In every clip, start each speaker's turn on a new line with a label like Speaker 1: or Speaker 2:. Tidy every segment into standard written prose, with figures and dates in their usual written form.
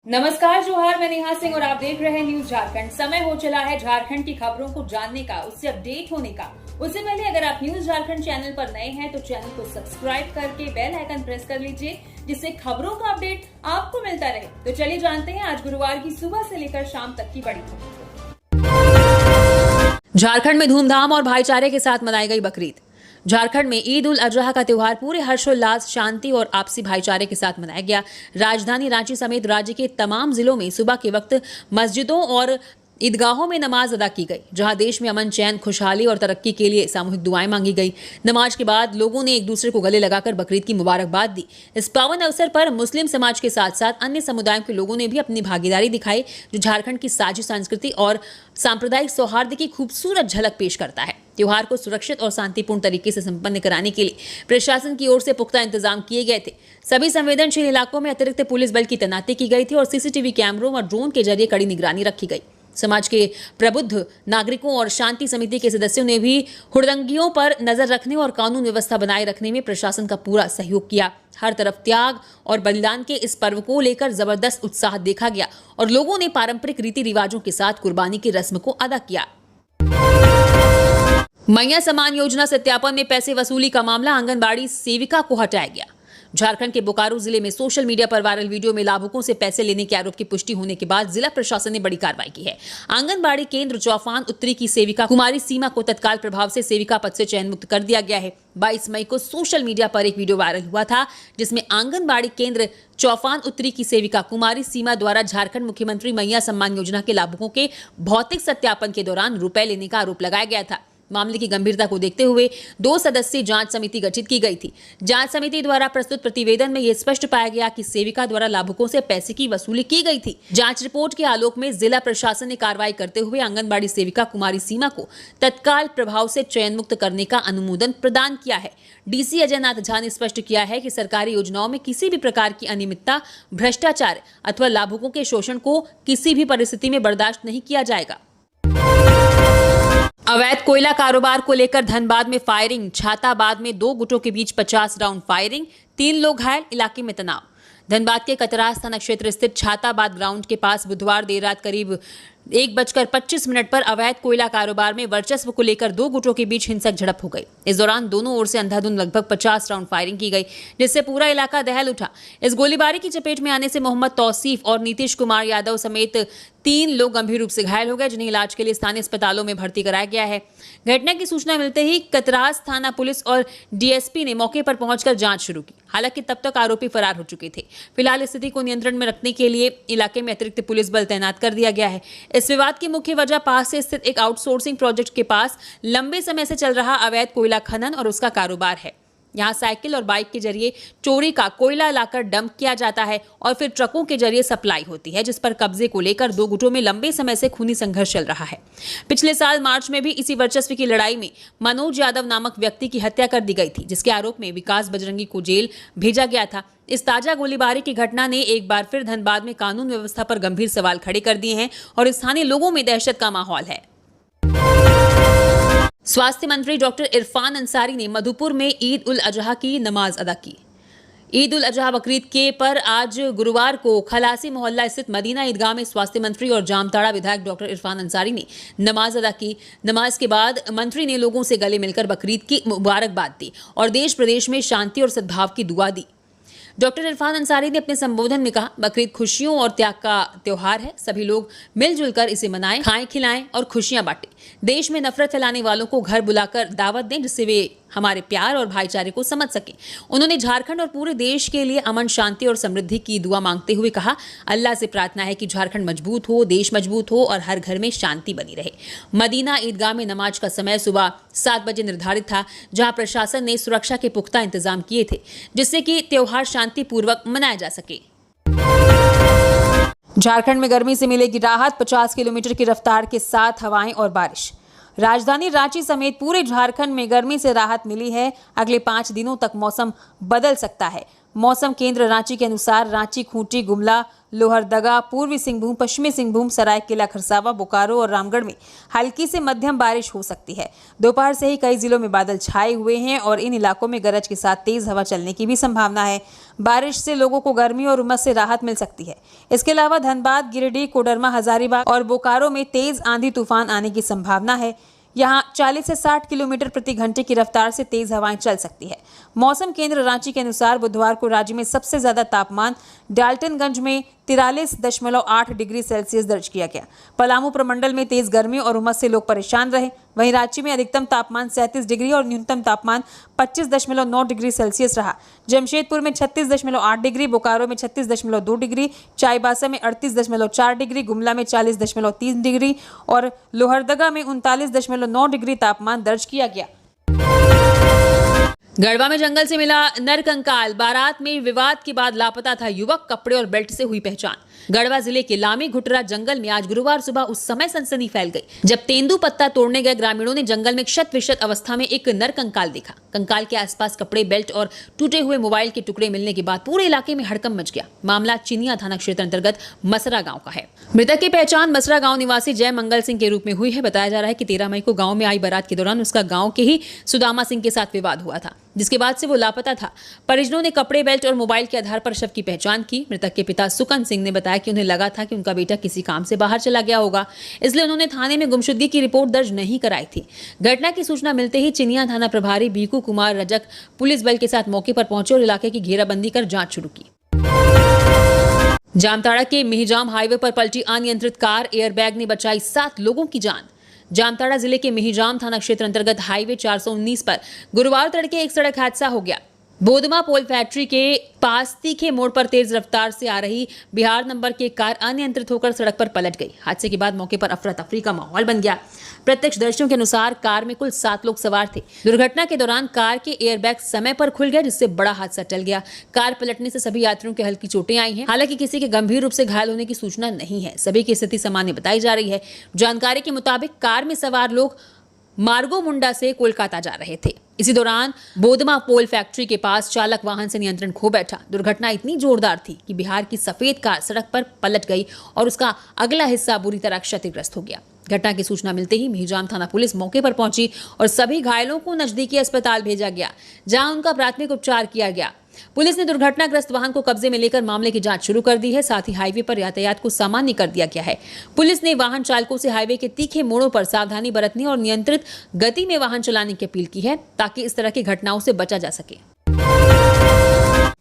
Speaker 1: नमस्कार, जोहार। मैं नेहा सिंह और आप देख रहे हैं न्यूज झारखंड। समय हो चला है झारखंड की खबरों को जानने का, उससे अपडेट होने का। उससे पहले अगर आप न्यूज झारखंड चैनल पर नए हैं तो चैनल को सब्सक्राइब करके बेल आइकन प्रेस कर लीजिए, जिससे खबरों का अपडेट आपको मिलता रहे। तो चलिए जानते हैं आज गुरुवार की सुबह से लेकर शाम तक की बड़ी खबरों को। झारखंड में धूमधाम और भाईचारे के साथ मनाई गई बकरीद। झारखंड में ईद उल अजहा का त्योहार पूरे हर्षोल्लास, शांति और आपसी भाईचारे के साथ मनाया गया। राजधानी रांची समेत राज्य के तमाम जिलों में सुबह के वक्त मस्जिदों और ईदगाहों में नमाज अदा की गई, जहां देश में अमन, चैन, खुशहाली और तरक्की के लिए सामूहिक दुआएं मांगी गई। नमाज के बाद लोगों ने एक दूसरे को गले लगाकर बकरीद की मुबारकबाद दी। इस पावन अवसर पर मुस्लिम समाज के साथ साथ अन्य समुदायों के लोगों ने भी अपनी भागीदारी दिखाई, जो झारखंड की साझी संस्कृति और सांप्रदायिक सौहार्द की खूबसूरत झलक पेश करता है। त्योहार को सुरक्षित और शांतिपूर्ण तरीके से संपन्न कराने के लिए प्रशासन की ओर से पुख्ता इंतजाम किए गए थे। सभी संवेदनशील इलाकों में अतिरिक्त पुलिस बल की तैनाती की गई थी और सीसीटीवी कैमरों और ड्रोन के जरिए कड़ी निगरानी रखी गई। समाज के प्रबुद्ध नागरिकों और शांति समिति के सदस्यों ने भी हुड़दंगियों पर नजर रखने और कानून व्यवस्था बनाए रखने में प्रशासन का पूरा सहयोग किया। हर तरफ त्याग और बलिदान के इस पर्व को लेकर जबरदस्त उत्साह देखा गया और लोगों ने पारंपरिक रीति रिवाजों के साथ कुर्बानी की रस्म को अदा किया। मैया सम्मान योजना सत्यापन में पैसे वसूली का मामला, आंगनबाड़ी सेविका को हटाया गया। झारखंड के बोकारो जिले में सोशल मीडिया पर वायरल वीडियो में लाभुकों से पैसे लेने के आरोप की पुष्टि होने के बाद जिला प्रशासन ने बड़ी कार्रवाई की है। आंगनबाड़ी केंद्र चौफान उत्तरी की सेविका कुमारी सीमा को तत्काल प्रभाव से सेविका पद से चयन मुक्त कर दिया गया है। 22 मई को सोशल मीडिया पर एक वीडियो वायरल हुआ था, जिसमें आंगनबाड़ी केंद्र चौफान उत्तरी की सेविका कुमारी सीमा द्वारा झारखंड मुख्यमंत्री मैया सम्मान योजना के लाभुकों के भौतिक सत्यापन के दौरान रुपए लेने का आरोप लगाया गया था। मामले की गंभीरता को देखते हुए 2 सदस्यीय जांच समिति गठित की गई थी। जांच समिति द्वारा प्रस्तुत प्रतिवेदन में यह स्पष्ट पाया गया कि सेविका द्वारा लाभुकों से पैसे की वसूली की गई थी। जांच रिपोर्ट के आलोक में जिला प्रशासन ने कार्रवाई करते हुए आंगनबाड़ी सेविका कुमारी सीमा को तत्काल प्रभाव से चयन मुक्त करने का अनुमोदन प्रदान किया है। डीसी अजय नाथ झा ने स्पष्ट किया है कि सरकारी योजनाओं में किसी भी प्रकार की अनियमितता, भ्रष्टाचार अथवा लाभुकों के शोषण को किसी भी परिस्थिति में बर्दाश्त नहीं किया जाएगा। अवैध कोयला कारोबार को लेकर धनबाद में फायरिंग, छाताबाद में 2 गुटों के बीच 50 राउंड फायरिंग, 3 लोग घायल, इलाके में तनाव। धनबाद के कतरास थाना क्षेत्र स्थित छाताबाद ग्राउंड के पास बुधवार देर रात करीब 1:25 पर अवैध कोयला कारोबार में वर्चस्व को लेकर 2 गुटों के बीच हिंसक झड़प हो गई। इस दौरान दोनों ओर से अंधाधुंध लगभग 50 राउंड फायरिंग की गई, जिससे पूरा इलाका दहल उठा। इस गोलीबारी की चपेट में आने से मोहम्मद तौसीफ और नीतीश कुमार यादव समेत 3 लोग गंभीर रूप से घायल हो गए, जिन्हें इलाज के लिए स्थानीय अस्पतालों में भर्ती कराया गया है। घटना की सूचना मिलते ही कतरास थाना पुलिस और डीएसपी ने मौके पर पहुंचकर जांच शुरू की। हालांकि तब तक आरोपी फरार हो चुके थे। फिलहाल स्थिति को नियंत्रण में रखने के लिए इलाके में अतिरिक्त पुलिस बल तैनात कर दिया गया है। इस विवाद की मुख्य वजह पास से स्थित एक आउटसोर्सिंग प्रोजेक्ट के पास लंबे समय से चल रहा अवैध कोयला खनन और उसका कारोबार है। यहाँ साइकिल और बाइक के जरिए चोरी का कोयला लाकर डंप किया जाता है और फिर ट्रकों के जरिए सप्लाई होती है, जिस पर कब्जे को लेकर 2 गुटों में लंबे समय से खूनी संघर्ष चल रहा है। पिछले साल मार्च में भी इसी वर्चस्व की लड़ाई में मनोज यादव नामक व्यक्ति की हत्या कर दी गई थी, जिसके आरोप में विकास बजरंगी को जेल भेजा गया था। इस ताजा गोलीबारी की घटना ने एक बार फिर धनबाद में कानून व्यवस्था पर गंभीर सवाल खड़े कर दिए हैं और स्थानीय लोगों में दहशत का माहौल है। स्वास्थ्य मंत्री डॉक्टर इरफान अंसारी ने मधुपुर में ईद उल अजहा की नमाज अदा की। ईद उल अजहा बकरीद के पर आज गुरुवार को खलासी मोहल्ला स्थित मदीना ईदगाह में स्वास्थ्य मंत्री और जामताड़ा विधायक डॉक्टर इरफान अंसारी ने नमाज अदा की। नमाज के बाद मंत्री ने लोगों से गले मिलकर बकरीद की मुबारकबाद दी और देश प्रदेश में शांति और सद्भाव की दुआ दी। डॉक्टर इरफान अंसारी ने अपने संबोधन में कहा, बकरीद खुशियों और त्याग का त्योहार है। सभी लोग मिलजुल कर इसे मनाएं, खाएं, खिलाएं और खुशियां बांटें। देश में नफरत फैलाने वालों को घर बुलाकर दावत दें, जिससे वे हमारे प्यार और भाईचारे को समझ सकें। उन्होंने झारखंड और पूरे देश के लिए अमन, शांति और समृद्धि की दुआ मांगते हुए कहा, अल्लाह से प्रार्थना है कि झारखंड मजबूत हो, देश मजबूत हो और हर घर में शांति बनी रहे। मदीना ईदगाह में नमाज का समय सुबह 7 बजे निर्धारित था, जहां प्रशासन ने सुरक्षा के पुख्ता इंतजाम किए थे, जिससे कि त्योहार शांतिपूर्वक मनाया जा सके। झारखंड में गर्मी से मिलेगी राहत, 50 किलोमीटर की रफ्तार के साथ हवाएं और बारिश। राजधानी रांची समेत पूरे झारखंड में गर्मी से राहत मिली है। अगले 5 दिनों तक मौसम बदल सकता है। मौसम केंद्र रांची के अनुसार रांची, खूंटी, गुमला, लोहरदगा, पूर्वी सिंहभूम, पश्चिमी सिंहभूम, सरायकेला खरसावा, बोकारो और रामगढ़ में हल्की से मध्यम बारिश हो सकती है। दोपहर से ही कई जिलों में बादल छाए हुए हैं और इन इलाकों में गरज के साथ तेज हवा चलने की भी संभावना है। बारिश से लोगों को गर्मी और उमस से राहत मिल सकती है। इसके अलावा धनबाद, गिरिडीह, कोडरमा, हजारीबाग और बोकारो में तेज आंधी तूफान आने की संभावना है। यहाँ 40 से 60 किलोमीटर प्रति घंटे की रफ्तार से तेज हवाएं चल सकती है। मौसम केंद्र रांची के अनुसार बुधवार को राज्य में सबसे ज्यादा तापमान डाल्टनगंज में 43.8 डिग्री सेल्सियस दर्ज किया गया। पलामू प्रमंडल में तेज गर्मी और उमस से लोग परेशान रहे। वहीं रांची में अधिकतम तापमान 37 डिग्री और न्यूनतम तापमान 25.9 डिग्री सेल्सियस रहा। जमशेदपुर में 36.8 डिग्री, बोकारो में 36.2 डिग्री, चाईबासा में 38.4 डिग्री, गुमला में 40.3 डिग्री और लोहरदगा में 39.9 डिग्री तापमान दर्ज किया गया। गढ़वा में जंगल से मिला नरकंकाल। बारात में विवाद के बाद लापता था युवक, कपड़े और बेल्ट से हुई पहचान। गढ़वा जिले के लामी घुटरा जंगल में आज गुरुवार सुबह उस समय सनसनी फैल गई जब तेंदू पत्ता तोड़ने गए ग्रामीणों ने जंगल में क्षत विक्षत अवस्था में एक नरकंकाल देखा। कंकाल के आसपास कपड़े, बेल्ट और टूटे हुए मोबाइल के टुकड़े मिलने के बाद पूरे इलाके में हड़कंप मच गया। मामला चिनिया थाना क्षेत्र अंतर्गत मसरा गांव का है। मृतक की पहचान मसरा गांव निवासी जय मंगल सिंह के रूप में हुई है। बताया जा रहा है कि 13 मई को गांव में आई बारात के दौरान उसका गांव के ही सुदामा सिंह के साथ विवाद हुआ था, जिसके बाद से वो लापता था। परिजनों ने कपड़े, बेल्ट और मोबाइल के आधार पर शव की पहचान की। मृतक के पिता सुकन सिंह ने बताया कि उन्हें लगा था कि उनका बेटा किसी काम से बाहर चला गया होगा, इसलिए उन्होंने थाने में गुमशुदगी की रिपोर्ट दर्ज नहीं कराई थी। घटना की सूचना मिलते ही चिनिया थाना प्रभारी बीकू कुमार रजक पुलिस बल के साथ मौके पर पहुंचे और इलाके की घेराबंदी कर जांच शुरू की। जामताड़ा के मिहिजाम हाईवे पर पलटी अनियंत्रित कार, एयरबैग ने बचाई 7 लोगों की जान। जामताड़ा जिले के मिहिजाम थाना क्षेत्र अंतर्गत हाईवे 419 पर गुरुवार तड़के एक सड़क हादसा हो गया। बोदमा पोल फैक्ट्री के पास तीखे मोड़ पर तेज रफ्तार से आ रही बिहार नंबर की कार अनियंत्रित होकर सड़क पर पलट गई। हादसे के बाद मौके पर अफरा तफरी का माहौल बन गया। प्रत्यक्षदर्शियों के अनुसार कार में कुल 7 लोग सवार थे। दुर्घटना के दौरान कार के एयरबैग समय पर खुल गए, जिससे बड़ा हादसा टल गया। कार पलटने से सभी यात्रियों के हल्की चोटें आई हैं। हालांकि किसी के गंभीर रूप से घायल होने की सूचना नहीं है। सभी की स्थिति सामान्य बताई जा रही है। जानकारी के मुताबिक कार में सवार लोग मार्गो मुंडा से कोलकाता जा रहे थे। इसी दौरान बोदमा पोल फैक्ट्री के पास चालक वाहन से नियंत्रण खो बैठा। दुर्घटना इतनी जोरदार थी कि बिहार की सफेद कार सड़क पर पलट गई और उसका अगला हिस्सा बुरी तरह क्षतिग्रस्त हो गया। घटना की सूचना मिलते ही मिहिजाम थाना पुलिस मौके पर पहुंची और सभी घायलों को नजदीकी अस्पताल भेजा गया, जहां उनका प्राथमिक उपचार किया गया। पुलिस ने दुर्घटनाग्रस्त वाहन को कब्जे में लेकर मामले की जांच शुरू कर दी है। साथ ही हाईवे पर यातायात को सामान्य कर दिया गया है। पुलिस ने वाहन चालकों से हाईवे के तीखे मोड़ों पर सावधानी बरतने और नियंत्रित गति में वाहन चलाने की अपील की है, ताकि इस तरह की घटनाओं से बचा जा सके।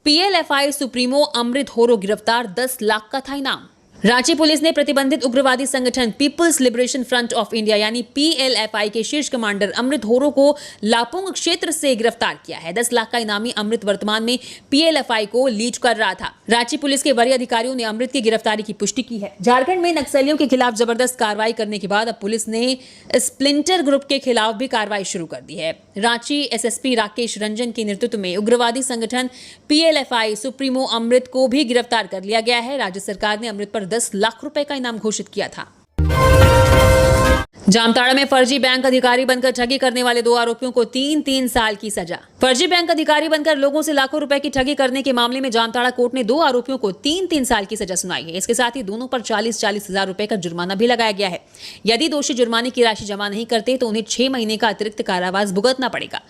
Speaker 1: PLFI सुप्रीमो अमृत होरो गिरफ्तार, 10 लाख का था इनाम। रांची पुलिस ने प्रतिबंधित उग्रवादी संगठन people's liberation front of India यानी PLFI के शीर्ष कमांडर अमृत होरो को लापुंग क्षेत्र से गिरफ्तार किया है। 10 लाख का इनामी अमृत वर्तमान में PLFI को लीड कर रहा था। रांची पुलिस के वरीय अधिकारियों ने अमृत की गिरफ्तारी की पुष्टि की है। झारखंड में नक्सलियों के खिलाफ जबरदस्त कार्रवाई करने के बाद अब पुलिस ने स्प्लिंटर ग्रुप के खिलाफ भी कार्रवाई शुरू कर दी है। रांची SSP राकेश रंजन के नेतृत्व में उग्रवादी संगठन PLFI सुप्रीमो अमृत को भी गिरफ्तार कर लिया गया है। राज्य सरकार ने अमृत पर 10 लाख रुपए का इनाम घोषित किया था। जामताड़ा में फर्जी बैंक अधिकारी बनकर ठगी करने वाले 2 आरोपियों को 3-3 साल की सजा। फर्जी बैंक अधिकारी बनकर लोगों से लाखों रुपए की ठगी करने के मामले में जामताड़ा कोर्ट ने 2 आरोपियों को 3-3 साल की सजा सुनाई है। इसके साथ ही दोनों पर 40-40 हजार रुपए का जुर्माना भी लगाया गया है। यदि दोषी जुर्माने की राशि जमा नहीं करते तो उन्हें 6 महीने का अतिरिक्त कारावास भुगतना पड़ेगा।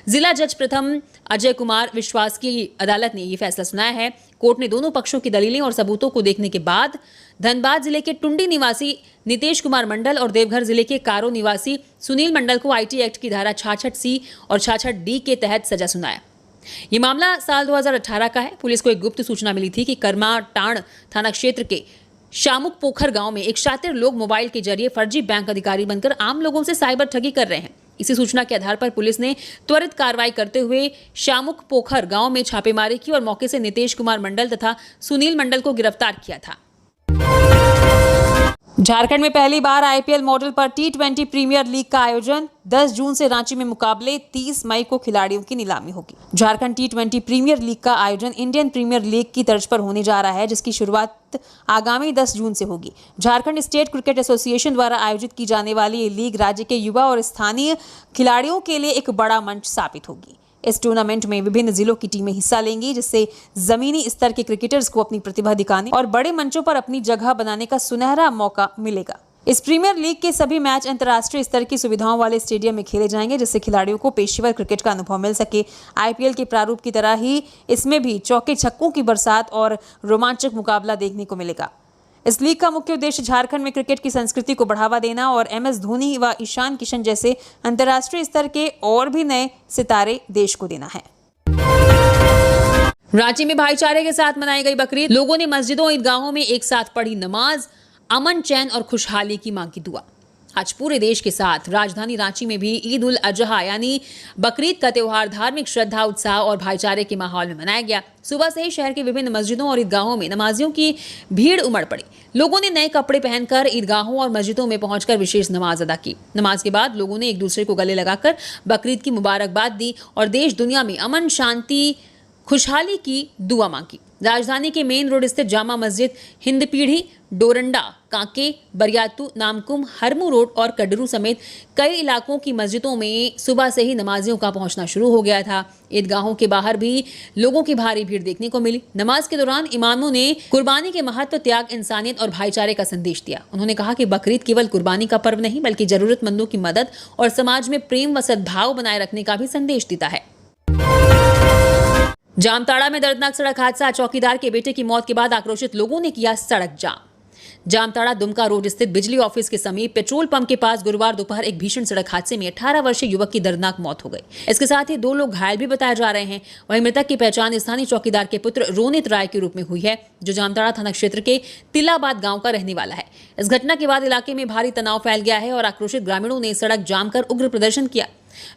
Speaker 1: जिला जज प्रथम अजय कुमार विश्वास की अदालत ने यह फैसला सुनाया है। कोर्ट ने दोनों पक्षों की दलीलें और सबूतों को देखने के बाद धनबाद जिले के टुंडी निवासी नितेश कुमार मंडल और देवघर जिले के कारो निवासी सुनील मंडल को IT एक्ट की धारा 66C और 66D के तहत सजा सुनाया। ये मामला साल 2018 का है। पुलिस को एक गुप्त सूचना मिली थी कि कर्माटांड थाना क्षेत्र के शामुक पोखर गांव में एक शातिर लोग मोबाइल के जरिए फर्जी बैंक अधिकारी बनकर आम लोगों से साइबर ठगी कर रहे हैं। इसी सूचना के आधार पर पुलिस ने त्वरित कार्रवाई करते हुए शामुक पोखर गांव में छापेमारी की और मौके से नितेश कुमार मंडल तथा सुनील मंडल को गिरफ्तार किया था। झारखंड में पहली बार IPL मॉडल पर T20 प्रीमियर लीग का आयोजन। 10 जून से रांची में मुकाबले, 30 मई को खिलाड़ियों की नीलामी होगी। झारखंड T20 प्रीमियर लीग का आयोजन इंडियन प्रीमियर लीग की तर्ज पर होने जा रहा है, जिसकी शुरुआत आगामी 10 जून से होगी। झारखंड स्टेट क्रिकेट एसोसिएशन द्वारा आयोजित की जाने वाली ये लीग राज्य के युवा और स्थानीय खिलाड़ियों के लिए एक बड़ा मंच साबित होगी। इस टूर्नामेंट में विभिन्न जिलों की टीमें हिस्सा लेंगी, जिससे जमीनी स्तर के क्रिकेटर्स को अपनी प्रतिभा दिखाने और बड़े मंचों पर अपनी जगह बनाने का सुनहरा मौका मिलेगा। इस प्रीमियर लीग के सभी मैच अंतर्राष्ट्रीय स्तर की सुविधाओं वाले स्टेडियम में खेले जाएंगे, जिससे खिलाड़ियों को पेशेवर क्रिकेट का अनुभव मिल सके। आईपीएल के प्रारूप की तरह ही इसमें भी चौके छक्कों की बरसात और रोमांचक मुकाबला देखने को मिलेगा। इस लीग का मुख्य उद्देश्य झारखंड में क्रिकेट की संस्कृति को बढ़ावा देना और एमएस धोनी व ईशान किशन जैसे अंतर्राष्ट्रीय स्तर के और भी नए सितारे देश को देना है। रांची में भाईचारे के साथ मनाई गई बकरीद। लोगों ने मस्जिदों ईदगाहों में एक साथ पढ़ी नमाज, अमन चैन और खुशहाली की मांग की दुआ। आज पूरे देश के साथ राजधानी रांची में भी ईद उल अजहा यानी बकरीद का त्योहार धार्मिक श्रद्धा, उत्साह और भाईचारे के माहौल में मनाया गया। सुबह से ही शहर के विभिन्न मस्जिदों और ईदगाहों में नमाजियों की भीड़ उमड़ पड़ी। लोगों ने नए कपड़े पहनकर ईदगाहों और मस्जिदों में पहुंचकर विशेष नमाज अदा की। नमाज के बाद लोगों ने एक दूसरे को गले लगाकर बकरीद की मुबारकबाद दी और देश दुनिया में अमन, शांति, खुशहाली की दुआ मांगी। राजधानी के मेन रोड स्थित जामा मस्जिद, हिंदपीढ़ी, डोरंडा, कांके, बरियातू, नामकुम, हरमू रोड और कडरू समेत कई इलाकों की मस्जिदों में सुबह से ही नमाजियों का पहुंचना शुरू हो गया था। ईदगाहों के बाहर भी लोगों की भारी भीड़ देखने को मिली। नमाज के दौरान इमामों ने कुर्बानी के महत्व, त्याग, इंसानियत और भाईचारे का संदेश दिया। उन्होंने कहा कि बकरीद केवल कुर्बानी का पर्व नहीं, बल्कि जरूरतमंदों की मदद और समाज में प्रेम व सद्भाव बनाए रखने का भी संदेश देता है। जामताड़ा में दर्दनाक सड़क हादसा। चौकीदार के बेटे की मौत के बाद आक्रोशित लोगों ने किया सड़क जाम। जामताड़ा दुमका रोड स्थित बिजली ऑफिस के समीप पेट्रोल पंप के पास गुरुवार दोपहर एक भीषण सड़क हादसे में 18 वर्षीय युवक की दर्दनाक मौत हो गई। इसके साथ ही 2 लोग घायल भी बताए जा रहे हैं। वहीं मृतक की पहचान स्थानीय चौकीदार के पुत्र रोनित राय के रूप में हुई है, जो जामताड़ा थाना क्षेत्र के तिलाबाद गांव का रहने वाला है। इस घटना के बाद इलाके में भारी तनाव फैल गया है और आक्रोशित ग्रामीणों ने सड़क जाम कर उग्र प्रदर्शन किया।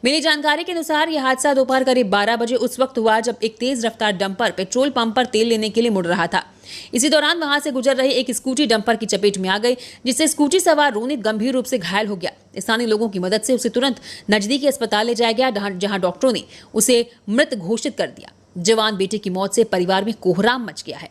Speaker 1: मिली जानकारी के अनुसार यह हादसा दोपहर करीब 12 बजे उस वक्त हुआ जब एक तेज रफ्तार डंपर पेट्रोल पंप पर तेल लेने के लिए मुड़ रहा था। इसी दौरान वहां से गुजर रही एक स्कूटी डंपर की चपेट में आ गई, जिससे स्कूटी सवार रोनित गंभीर रूप से घायल हो गया। स्थानीय लोगों की मदद से उसे तुरंत नजदीकी अस्पताल ले जाया गया, जहां डॉक्टरों ने उसे मृत घोषित कर दिया। जवान बेटे की मौत से परिवार में कोहराम मच गया है।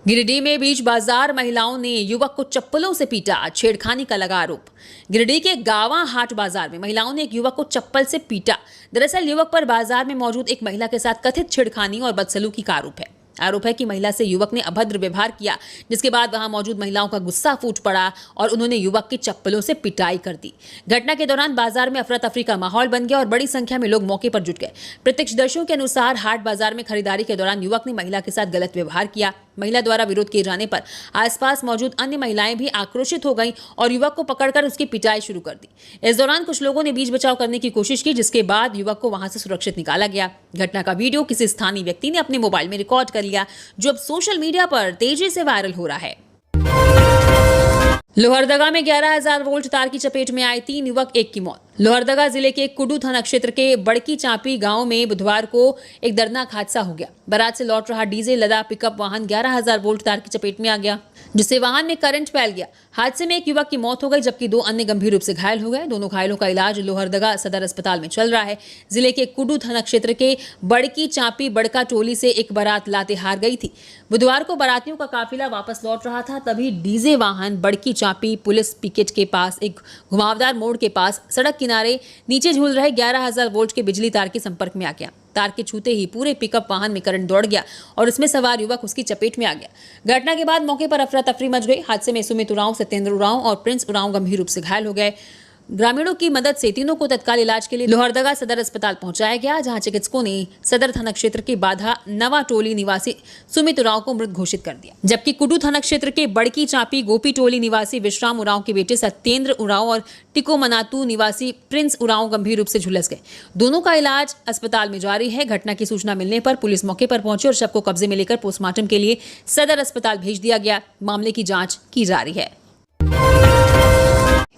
Speaker 1: गिरिडीह में बीच बाजार महिलाओं ने युवक को चप्पलों से पीटा, छेड़खानी का लगा आरोप। गिरिडीह के गावा हाट बाजार में महिलाओं ने एक युवक को चप्पल से पीटा। दरअसल युवक पर बाजार में मौजूद एक महिला के साथ कथित छेड़खानी और बदसलूकी का आरोप है कि महिला से युवक ने अभद्र व्यवहार किया, जिसके बाद वहां मौजूद महिलाओं का गुस्सा फूट पड़ा और उन्होंने युवक की चप्पलों से पिटाई कर दी। घटना के दौरान बाजार में अफरा तफरी का माहौल बन गया और बड़ी संख्या में लोग मौके पर जुट गए। प्रत्यक्षदर्शियों के अनुसार हाट बाजार में खरीदारी के दौरान युवक ने महिला के साथ गलत व्यवहार किया। महिला द्वारा विरोध किए जाने पर आसपास मौजूद अन्य महिलाएं भी आक्रोशित हो गईं और युवक को पकड़कर उसकी पिटाई शुरू कर दी। इस दौरान कुछ लोगों ने बीच बचाव करने की कोशिश की, जिसके बाद युवक को वहां से सुरक्षित निकाला गया। घटना का वीडियो किसी स्थानीय व्यक्ति ने अपने मोबाइल में रिकॉर्ड कर लिया, जो अब सोशल मीडिया पर तेजी से वायरल हो रहा है। लोहरदगा में 11,000 वोल्ट तार की चपेट में आए 3 युवक, 1 की मौत। लोहरदगा जिले के कुडू थाना क्षेत्र के बड़की चापी गांव में बुधवार को एक दर्दनाक हादसा हो गया। बारात से लौट रहा डीजे लदा पिकअप वाहन 11,000 वोल्ट तार की चपेट में आ गया, जिससे वाहन में करंट फैल गया। हादसे में एक युवक की मौत हो गई, जबकि 2 अन्य गंभीर रूप से घायल हो गए। दोनों घायलों का इलाज लोहरदगा सदर अस्पताल में चल रहा है। जिले के कुडू थाना क्षेत्र के बड़की चापी बड़का टोली से एक बारात लातेहार गई थी। बुधवार को बारातियों का काफिला वापस लौट रहा था, तभी डीजे वाहन बड़की चापी पुलिस पिकेट के पास एक घुमावदार मोड़ के पास सड़क किनारे नीचे झूल रहे 11,000 वोल्ट के बिजली तार के संपर्क में आ गया। तार के छूते ही पूरे पिकअप वाहन में करंट दौड़ गया और उसमें सवार युवक उसकी चपेट में आ गया। घटना के बाद मौके पर अफरा तफरी मच गई। हादसे में सुमित उरांव, सत्येंद्र उरांव और प्रिंस उरांव गंभीर रूप से घायल हो गए। ग्रामीणों की मदद से तीनों को तत्काल इलाज के लिए लोहरदगा सदर अस्पताल पहुंचाया गया, जहां चिकित्सकों ने सदर थाना क्षेत्र के बाधा नवा टोली निवासी सुमित उरांव को मृत घोषित कर दिया, जबकि कुडू थाना क्षेत्र के बड़की चापी गोपी टोली निवासी विश्राम उरांव के बेटे सत्येंद्र उरांव और टिको मनातू निवासी प्रिंस उरांव गंभीर रूप से झुलस गए। दोनों का इलाज अस्पताल में जारी है। घटना की सूचना मिलने पर पुलिस मौके पर पहुंची और शव को कब्जे में लेकर पोस्टमार्टम के लिए सदर अस्पताल भेज दिया गया। मामले की जांच की जा रही है।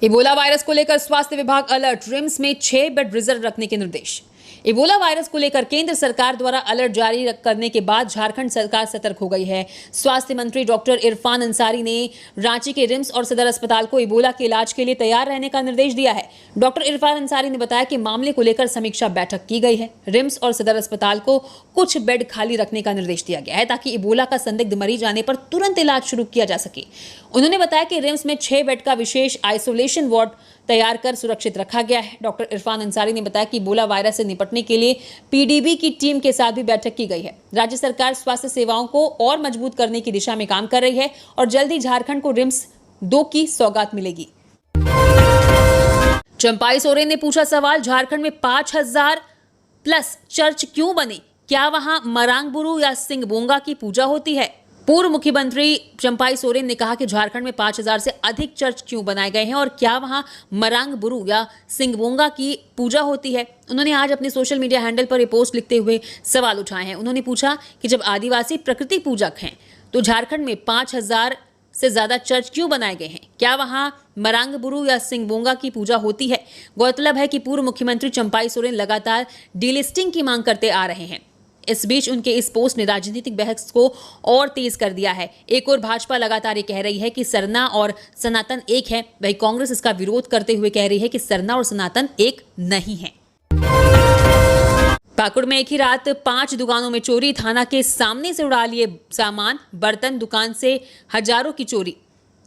Speaker 1: इबोला वायरस को लेकर स्वास्थ्य विभाग अलर्ट, रिम्स में 6 बेड रिजर्व रखने के निर्देश। इबोला वायरस को लेकर केंद्र सरकार द्वारा अलर्ट जारी करने के बाद झारखंड सरकार सतर्क हो गई है। स्वास्थ्य मंत्री डॉक्टर इरफान अंसारी ने रांची के रिम्स और सदर अस्पताल को इबोला के इलाज के लिए तैयार रहने का निर्देश दिया है। डॉक्टर इरफान अंसारी ने बताया कि मामले को लेकर समीक्षा बैठक की गई है। रिम्स और सदर अस्पताल को कुछ बेड खाली रखने का निर्देश दिया गया है, ताकि इबोला का संदिग्ध मरीज आने पर तुरंत इलाज शुरू किया जा सके। उन्होंने बताया कि रिम्स में 6 बेड का विशेष आइसोलेशन वार्ड तैयार कर सुरक्षित रखा गया है। डॉक्टर इरफान अंसारी ने बताया कि इबोला वायरस से निपटने के लिए पीडीबी की टीम के साथ भी बैठक की गई है। राज्य सरकार स्वास्थ्य सेवाओं को और मजबूत करने की दिशा में काम कर रही है और जल्द ही झारखंड को रिम्स 2 की सौगात मिलेगी। चंपाई सोरेन ने पूछा सवाल, झारखंड में 5000 प्लस चर्च क्यों बने? क्या वहां मरांगबुरु या सिंगबोंगा की पूजा होती है? पूर्व मुख्यमंत्री चंपाई सोरेन ने कहा कि झारखंड में 5000 से अधिक चर्च क्यों बनाए गए हैं और क्या वहां मरांगबुरु या सिंगबोंगा की पूजा होती है। उन्होंने आज अपने सोशल मीडिया हैंडल पर ये पोस्ट लिखते हुए सवाल उठाए हैं। उन्होंने पूछा कि जब आदिवासी प्रकृति पूजक हैं तो झारखंड में 5000 से ज्यादा चर्च क्यों बनाए गए हैं? क्या वहां मरांगबुरु या सिंगबोंगा की पूजा होती है? गौरतलब है कि पूर्व मुख्यमंत्री चंपाई सोरेन लगातार डीलिस्टिंग की मांग करते आ रहे हैं। इस बीच उनके इस पोस्ट ने राजनीतिक बहस को और तेज कर दिया है। एक और भाजपा लगातार ये कह रही है कि सरना और सनातन एक है, वही कांग्रेस इसका विरोध करते हुए कह रही है कि सरना और सनातन एक नहीं है। पाकुड़ में एक ही रात 5 दुकानों में चोरी, थाना के सामने से उड़ा लिए सामान, बर्तन, दुकान से हजारों की चोरी,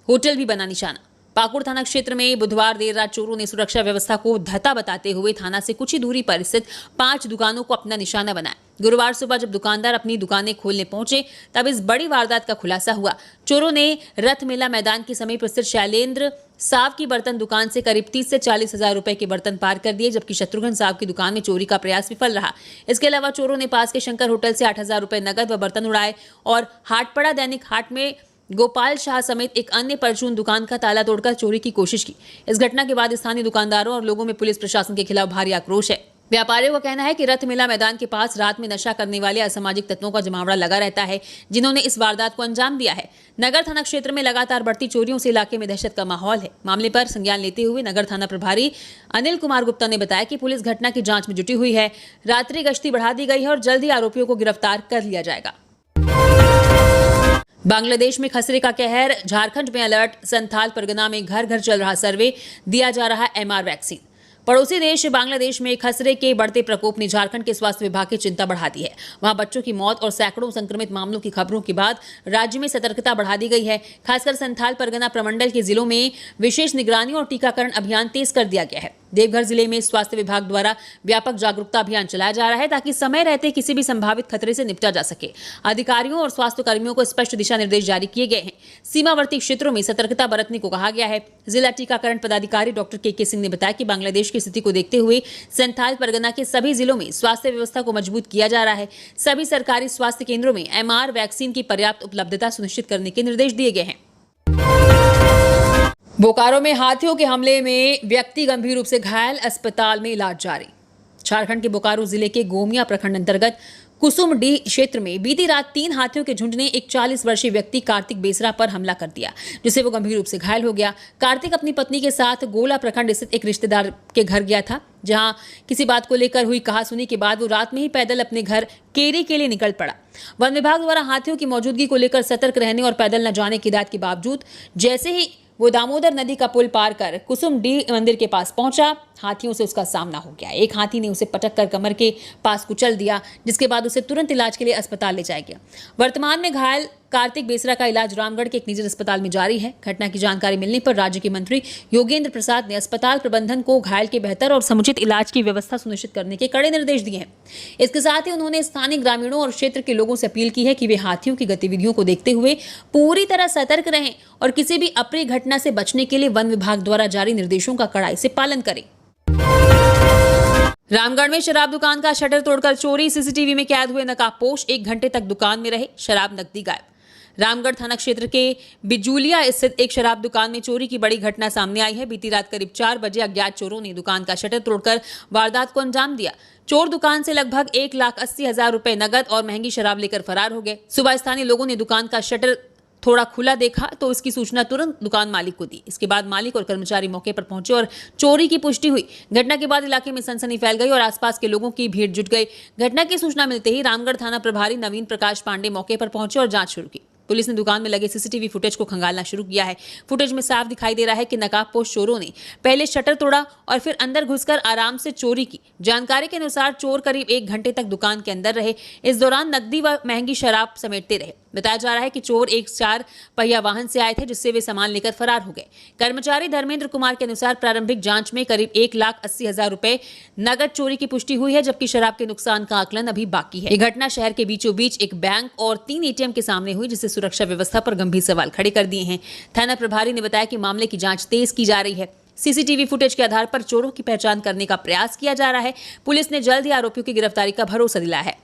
Speaker 1: होटल भी बना निशाना। पाकुड़ थाना क्षेत्र में बुधवार देर रात चोरों ने सुरक्षा व्यवस्था को धता बताते हुए थाना से कुछ ही दूरी पर स्थित 5 दुकानों को अपना निशाना बनाया। गुरुवार सुबह जब दुकानदार अपनी दुकानें खोलने पहुंचे तब इस बड़ी वारदात का खुलासा हुआ। चोरों ने रथ मेला मैदान के समीप स्थित शैलेंद्र साव की बर्तन दुकान से करीब 30 से 40 हजार रुपए के बर्तन पार कर दिए, जबकि शत्रुघ्न साव की दुकान में चोरी का प्रयास विफल रहा। इसके अलावा चोरों ने पास के शंकर होटल से 8000 रुपए नगद व बर्तन उड़ाए और हाटपड़ा दैनिक हाट में गोपाल शाह समेत एक अन्य परचून दुकान का ताला तोड़कर चोरी की कोशिश की। इस घटना के बाद स्थानीय दुकानदारों और लोगों में पुलिस प्रशासन के खिलाफ भारी आक्रोश है। व्यापारियों का कहना है कि रथ मेला मैदान के पास रात में नशा करने वाले असामाजिक तत्वों का जमावड़ा लगा रहता है, जिन्होंने इस वारदात को अंजाम दिया है। नगर थाना क्षेत्र में लगातार बढ़ती चोरियों से इलाके में दहशत का माहौल है। मामले पर संज्ञान लेते हुए नगर थाना प्रभारी अनिल कुमार गुप्ता ने बताया कि पुलिस घटना की जांच में जुटी हुई है। रात्रि गश्ती बढ़ा दी गई है और जल्द ही आरोपियों को गिरफ्तार कर लिया जाएगा। बांग्लादेश में खसरे का कहर, झारखंड में अलर्ट, संथाल परगना में घर घर चल रहा सर्वे, दिया जा रहा एमआर वैक्सीन। पड़ोसी देश बांग्लादेश में खसरे के बढ़ते प्रकोप ने झारखंड के स्वास्थ्य विभाग की चिंता बढ़ा दी है। वहां बच्चों की मौत और सैकड़ों संक्रमित मामलों की खबरों के बाद राज्य में सतर्कता बढ़ा दी गई है। खासकर संथाल परगना प्रमंडल के जिलों में विशेष निगरानी और टीकाकरण अभियान तेज कर दिया गया है। देवघर जिले में स्वास्थ्य विभाग द्वारा व्यापक जागरूकता अभियान चलाया जा रहा है ताकि समय रहते किसी भी संभावित खतरे से निपटा जा सके। अधिकारियों और स्वास्थ्य कर्मियों को स्पष्ट दिशा निर्देश जारी किए गए हैं। सीमावर्ती क्षेत्रों में सतर्कता बरतने को कहा गया है। जिला टीकाकरण पदाधिकारी डॉक्टर के सिंह ने बताया कि बांग्लादेश की स्थिति को देखते हुए संथाल परगना के सभी जिलों में स्वास्थ्य व्यवस्था को मजबूत किया जा रहा है। सभी सरकारी स्वास्थ्य केंद्रों में एमआर वैक्सीन की पर्याप्त उपलब्धता सुनिश्चित करने के निर्देश दिए गए हैं। बोकारो में हाथियों के हमले में व्यक्ति गंभीर रूप से घायल, अस्पताल में इलाज जारी। झारखंड के बोकारो जिले के गोमिया प्रखंड अंतर्गत कुसुमडीह क्षेत्र में बीती रात 3 हाथियों के झुंड ने एक 40 वर्षीय व्यक्ति कार्तिक बेसरा पर हमला कर दिया, जिससे वो गंभीर रूप से घायल हो गया। कार्तिक अपनी पत्नी के साथ गोला प्रखंड स्थित एक रिश्तेदार के घर गया था, जहां किसी बात को लेकर हुई कहासुनी के बाद वो रात में ही पैदल अपने घर केरी के लिए निकल पड़ा। वन विभाग द्वारा हाथियों की मौजूदगी को लेकर सतर्क रहने और पैदल न जाने की हिदायत के बावजूद जैसे ही वो दामोदर नदी का पुल पार कर कुसुमडीह मंदिर के पास पहुंचा, हाथियों से उसका सामना हो गया। एक हाथी ने उसे पटक कर कमर के पास कुचल दिया, जिसके बाद उसे तुरंत इलाज के लिए अस्पताल ले जाया गया। वर्तमान में घायल कार्तिक बेसरा का इलाज रामगढ़ के एक निजी अस्पताल में जारी है। घटना की जानकारी मिलने पर राज्य के मंत्री योगेंद्र प्रसाद ने अस्पताल प्रबंधन को घायल के बेहतर और समुचित इलाज की व्यवस्था सुनिश्चित करने के कड़े निर्देश दिए हैं। इसके साथ ही उन्होंने स्थानीय ग्रामीणों और क्षेत्र के लोगों से अपील की है कि वे हाथियों की गतिविधियों को देखते हुए पूरी तरह सतर्क रहें और किसी भी अप्रिय घटना से बचने के लिए वन विभाग द्वारा जारी निर्देशों का कड़ाई से पालन करें। रामगढ़ में शराब दुकान का शटर तोड़कर चोरी, सीसीटीवी में कैद हुए नकाबपोश 1 घंटे तक दुकान में रहे, शराब नकदी गायब। रामगढ़ थाना क्षेत्र के बिजुलिया स्थित एक शराब दुकान में चोरी की बड़ी घटना सामने आई है। बीती रात करीब 4 बजे अज्ञात चोरों ने दुकान का शटर तोड़कर वारदात को अंजाम दिया। चोर दुकान से लगभग 1,80,000 रुपए नगद और महंगी शराब लेकर फरार हो गए। सुबह स्थानीय लोगों ने दुकान का शटर थोड़ा खुला देखा तो इसकी सूचना तुरंत दुकान मालिक को दी। इसके बाद मालिक और कर्मचारी मौके पर पहुंचे और चोरी की पुष्टि हुई। घटना के बाद इलाके में सनसनी फैल गई और आसपास के लोगों की भीड़ जुट गई। घटना की सूचना मिलते ही रामगढ़ थाना प्रभारी नवीन प्रकाश पांडे मौके पर पहुंचे और जांच शुरू की। पुलिस ने दुकान में लगे सीसीटीवी फुटेज को खंगालना शुरू किया है। फुटेज में साफ दिखाई दे रहा है कि नकाबपोश चोरों ने पहले शटर तोड़ा और फिर अंदर घुसकर आराम से चोरी की। जानकारी के अनुसार चोर करीब 1 घंटे तक दुकान के अंदर रहे। इस दौरान नकदी व महंगी शराब समेटते रहे। बताया जा रहा है कि चोर एक 4 पहिया वाहन से आए थे, जिससे वे सामान लेकर फरार हो गए। कर्मचारी धर्मेंद्र कुमार के अनुसार प्रारंभिक जांच में करीब 1,80,000 रुपए नगद चोरी की पुष्टि हुई है, जबकि शराब के नुकसान का आकलन अभी बाकी है। यह घटना शहर के बीचों बीच एक बैंक और 3 ATM के सामने हुई, जिससे सुरक्षा व्यवस्था पर गंभीर सवाल खड़े कर दिए हैं। थाना प्रभारी ने बताया कि मामले की जांच तेज की जा रही है। सीसीटीवी फुटेज के आधार पर चोरों की पहचान करने का प्रयास किया जा रहा है। पुलिस ने जल्द ही आरोपियों की गिरफ्तारी का भरोसा दिलाया है।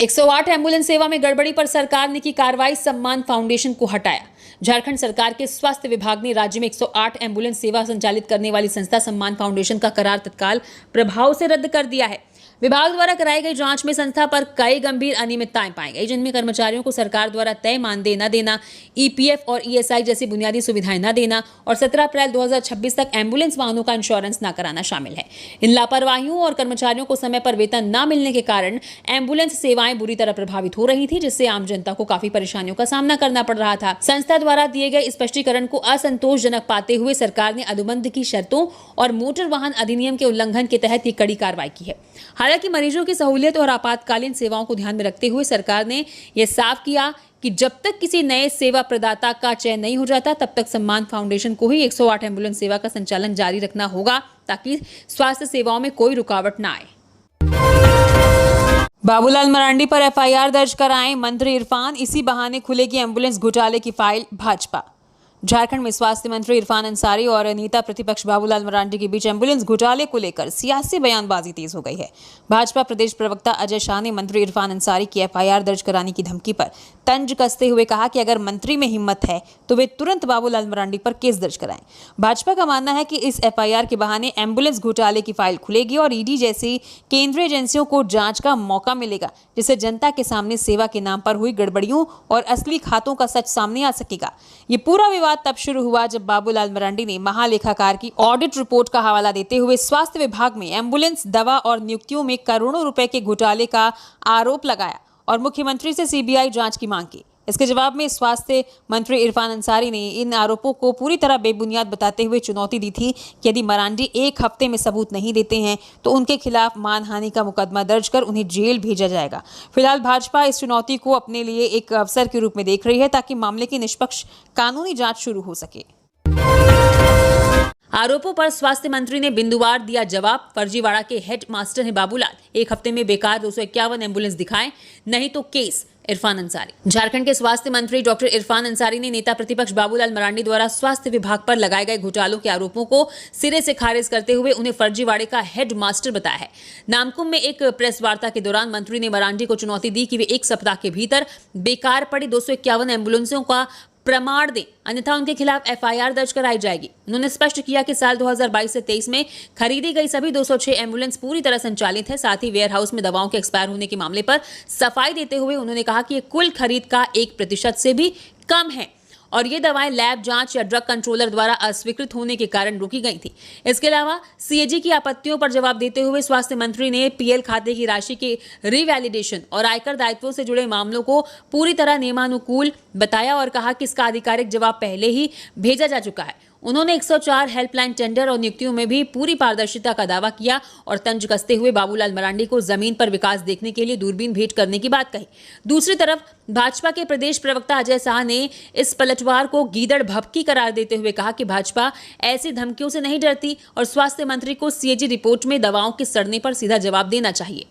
Speaker 1: 108 एम्बुलेंस सेवा में गड़बड़ी पर सरकार ने की कार्रवाई, सम्मान फाउंडेशन को हटाया। झारखंड सरकार के स्वास्थ्य विभाग ने राज्य में 108 एम्बुलेंस सेवा संचालित करने वाली संस्था सम्मान फाउंडेशन का करार तत्काल प्रभाव से रद्द कर दिया है। विभाग द्वारा कराई गई जांच में संस्था पर कई गंभीर अनियमितताएं पाई गई, जिनमें कर्मचारियों को सरकार द्वारा तय मानदेय न देना, EPF और ESI जैसी बुनियादी सुविधाएं न देना और 17 अप्रैल 2026 तक एम्बुलेंस वाहनों का इंश्योरेंस न कराना शामिल है। इन लापरवाहियों और कर्मचारियों को समय पर वेतन न मिलने के कारण एम्बुलेंस सेवाएं बुरी तरह प्रभावित हो रही थी, जिससे आम जनता को काफी परेशानियों का सामना करना पड़ रहा था। संस्था द्वारा दिए गए स्पष्टीकरण को असंतोषजनक पाते हुए सरकार ने अनुबंध की शर्तों और मोटर वाहन अधिनियम के उल्लंघन के तहत ये कड़ी कार्रवाई की है। हालांकि मरीजों की सहूलियत और आपातकालीन सेवाओं को ध्यान में रखते हुए सरकार ने यह साफ किया कि जब तक किसी नए सेवा प्रदाता का चयन नहीं हो जाता, तब तक सम्मान फाउंडेशन को ही 108 एम्बुलेंस सेवा का संचालन जारी रखना होगा, ताकि स्वास्थ्य सेवाओं में कोई रुकावट न आए। बाबूलाल मरांडी पर FIR दर्ज कराएं मंत्री इरफान, इसी बहाने खुलेगी एम्बुलेंस घोटाले की फाइल। भाजपा झारखंड में स्वास्थ्य मंत्री इरफान अंसारी और नेता प्रतिपक्ष बाबूलाल मरांडी के बीच एम्बुलेंस घोटाले को लेकर सियासी बयानबाजी तेज हो गई है। भाजपा प्रदेश प्रवक्ता अजय शाह ने मंत्री इरफान अंसारी की FIR दर्ज कराने की धमकी पर तंज कसते हुए कहा कि अगर मंत्री में हिम्मत है तो वे तुरंत बाबूलाल मरांडी पर केस दर्ज कराएं। भाजपा का मानना है कि इस FIR के बहाने एम्बुलेंस घोटाले की फाइल खुलेगी और ED जैसी केंद्रीय एजेंसियों को जांच का मौका मिलेगा, जिससे जनता के सामने सेवा के नाम पर हुई गड़बड़ियों और असली खातों का सच सामने आ सकेगा। ये पूरा विवाद तब शुरू हुआ जब बाबूलाल मरांडी ने महालेखाकार की ऑडिट रिपोर्ट का हवाला देते हुए स्वास्थ्य विभाग में एम्बुलेंस, दवा और नियुक्तियों में करोड़ों रुपए के घोटाले का आरोप लगाया और मुख्यमंत्री से CBI जांच की मांग की। इसके जवाब में स्वास्थ्य मंत्री इरफान अंसारी ने इन आरोपों को पूरी तरह बेबुनियाद बताते हुए चुनौती दी थी कि यदि मरांडी 1 हफ्ते में सबूत नहीं देते हैं तो उनके खिलाफ मानहानि का मुकदमा दर्ज कर उन्हें जेल भेजा जाएगा। फिलहाल भाजपा इस चुनौती को अपने लिए एक अवसर के रूप में देख रही है, ताकि मामले की निष्पक्ष कानूनी जांच शुरू हो सके। आरोपों पर स्वास्थ्य मंत्री ने बिंदुवार दिया जवाब। फर्जीवाड़ा के हेड मास्टर हैं बाबूलाल, 1 हफ्ते में बेकार 251 एम्बुलेंस दिखाएं, नहीं तो केस। इरफान अंसारी। झारखंड के स्वास्थ्य मंत्री डॉक्टर इरफान अंसारी ने नेता प्रतिपक्ष बाबूलाल मरांडी द्वारा स्वास्थ्य विभाग पर लगाए गए घोटालों के आरोपों को सिरे से खारिज करते हुए उन्हें फर्जीवाड़े का हेड मास्टर बताया है। नामकुम में एक प्रेस वार्ता के दौरान मंत्री ने मरांडी को चुनौती दी कि वे 1 सप्ताह के भीतर बेकार पड़ी 251 एम्बुलेंसों का प्रमाण दें, अन्यथा उनके खिलाफ FIR दर्ज कराई जाएगी। उन्होंने स्पष्ट किया कि साल 2022 से 23 में खरीदी गई सभी 206 एम्बुलेंस पूरी तरह संचालित है। साथ ही वेयरहाउस में दवाओं के एक्सपायर होने के मामले पर सफाई देते हुए उन्होंने कहा कि ये कुल खरीद का 1% से भी कम है और ये दवाएं लैब जांच या ड्रग कंट्रोलर द्वारा अस्वीकृत होने के कारण रोकी गई थी। इसके अलावा CAG की आपत्तियों पर जवाब देते हुए स्वास्थ्य मंत्री ने PL खाते की राशि के रिवैलिडेशन और आयकर दायित्वों से जुड़े मामलों को पूरी तरह नियमानुकूल बताया और कहा कि इसका आधिकारिक जवाब पहले ही भेजा जा चुका है। उन्होंने 104 हेल्पलाइन टेंडर और नियुक्तियों में भी पूरी पारदर्शिता का दावा किया और तंज कसते हुए बाबूलाल मरांडी को जमीन पर विकास देखने के लिए दूरबीन भेंट करने की बात कही। दूसरी तरफ भाजपा के प्रदेश प्रवक्ता अजय शाह ने इस पलटवार को गीदड़ भभकी करार देते हुए कहा कि भाजपा ऐसी धमकियों से नहीं डरती और स्वास्थ्य मंत्री को CAG रिपोर्ट में दवाओं के सड़ने पर सीधा जवाब देना चाहिए।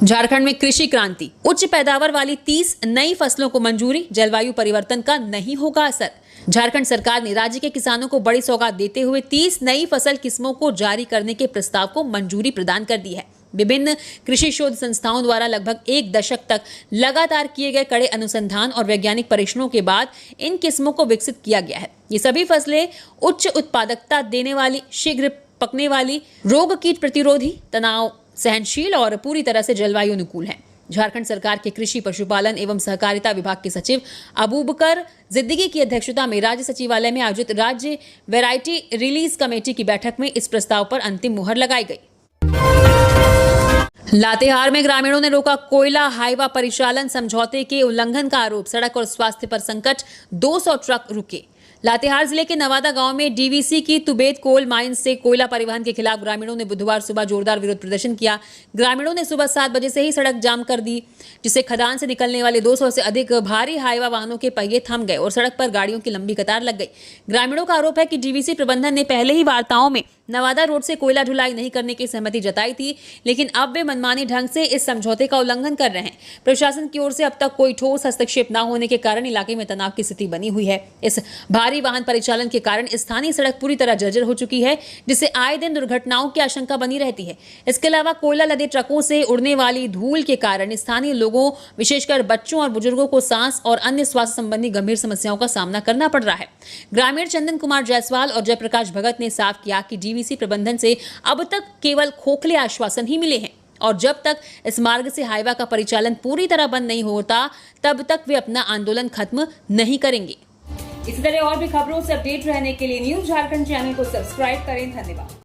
Speaker 1: झारखंड में कृषि क्रांति, उच्च पैदावार वाली 30 नई फसलों को मंजूरी, जलवायु परिवर्तन का नहीं होगा असर। झारखंड सरकार ने राज्य के किसानों को बड़ी सौगात देते हुए 30 नई फसल किस्मों को जारी करने के प्रस्ताव को मंजूरी प्रदान कर दी है। विभिन्न कृषि शोध संस्थाओं द्वारा लगभग 1 दशक तक लगातार किए गए कड़े अनुसंधान और वैज्ञानिक परीक्षणों के बाद इन किस्मों को विकसित किया गया है। ये सभी फसलें उच्च उत्पादकता देने वाली, शीघ्र पकने वाली, रोग कीट प्रतिरोधी, तनाव सहनशील और पूरी तरह से जलवायु अनुकूल हैं। झारखंड सरकार के कृषि, पशुपालन एवं सहकारिता विभाग के सचिव अबूबकर जिद्दगी की अध्यक्षता में राज्य सचिवालय में आयोजित राज्य वैरायटी रिलीज कमेटी की बैठक में इस प्रस्ताव पर अंतिम मुहर लगाई गई। लातेहार में ग्रामीणों ने रोका कोयला हाईवा परिचालन, समझौते के उल्लंघन का आरोप, सड़क और स्वास्थ्य पर संकट, 200 ट्रक रुके। लातेहार जिले के नवादा गांव में डीवीसी की तुबेत कोल माइन से कोयला परिवहन के खिलाफ ग्रामीणों ने बुधवार सुबह जोरदार विरोध प्रदर्शन किया। ग्रामीणों ने सुबह 7 बजे से ही सड़क जाम कर दी, जिससे खदान से निकलने वाले 200 से अधिक भारी हाईवा वाहनों के पहिए थम गए और सड़क पर गाड़ियों की लंबी कतार लग गई। ग्रामीणों का आरोप है कि डीवीसी प्रबंधन ने पहले ही वार्ताओं में नवादा रोड से कोयला ढुलाई नहीं करने की सहमति जताई थी, लेकिन अब वे मनमानी ढंग से इस समझौते का उल्लंघन कर रहे हैं। प्रशासन की ओर से अब तक कोई ठोस हस्तक्षेप न होने के कारण इलाके में तनाव की स्थिति बनी हुई है। इस भारी वाहन परिचालन के कारण स्थानीय सड़क पूरी तरह जर्जर हो चुकी है, जिससे आए दिन दुर्घटनाओं की आशंका बनी रहती है। इसके अलावा कोयला लदे ट्रकों से उड़ने वाली धूल के कारण स्थानीय लोगों, विशेषकर बच्चों और बुजुर्गों को सांस और अन्य स्वास्थ्य संबंधी गंभीर समस्याओं का सामना करना पड़ रहा है। ग्रामीण चंदन कुमार जायसवाल और जयप्रकाश भगत ने साफ किया कि डीवीसी प्रबंधन से अब तक केवल खोखले आश्वासन ही मिले हैं और जब तक इस मार्ग से हाईवा का परिचालन पूरी तरह बंद नहीं होता, तब तक वे अपना आंदोलन खत्म नहीं करेंगे। इसी तरह और भी खबरों से अपडेट रहने के लिए न्यूज झारखंड चैनल को सब्सक्राइब करें। धन्यवाद।